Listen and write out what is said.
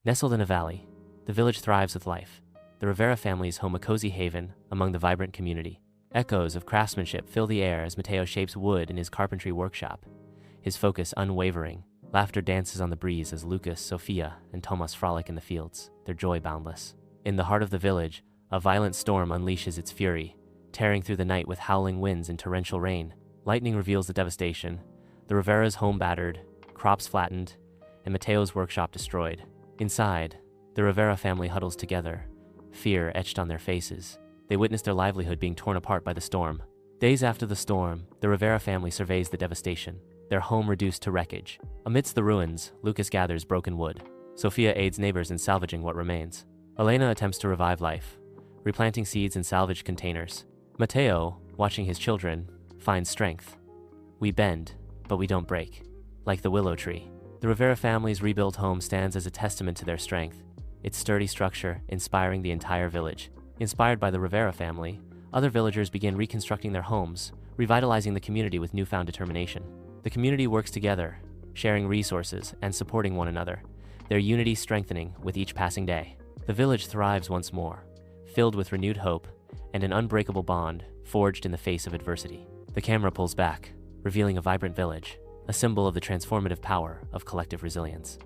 Nestled in a valley, the village thrives with life. The Rivera family's home a cozy haven among the vibrant community. Echoes of craftsmanship fill the air as Mateo shapes wood in his carpentry workshop, his focus unwavering. Laughter dances on the breeze as Lucas, Sofia, and Tomas frolic in the fields, their joy boundless. In the heart of the village, a violent storm unleashes its fury, tearing through the night with howling winds and torrential rain. Lightning reveals the devastation, the Rivera's home battered, crops flattened, and Mateo's workshop destroyed. Inside, the Rivera family huddles together, fear etched on their faces. They witness their livelihood being torn apart by the storm. Days after the storm, the Rivera family surveys the devastation, their home reduced to wreckage. Amidst the ruins, Lucas gathers broken wood. Sofia aids neighbors in salvaging what remains. Elena attempts to revive life, replanting seeds in salvaged containers. Mateo, watching his children, finds strength. We bend, but we don't break. Like the Willow Tree, the Rivera family's rebuilt home stands as a testament to their strength, its sturdy structure inspiring the entire village. Inspired by the Rivera family, other villagers begin reconstructing their homes, revitalizing the community with newfound determination. The community works together, sharing resources and supporting one another, their unity strengthening with each passing day. The village thrives once more, filled with renewed hope and an unbreakable bond forged in the face of adversity. The camera pulls back, revealing a vibrant village, a symbol of the transformative power of collective resilience.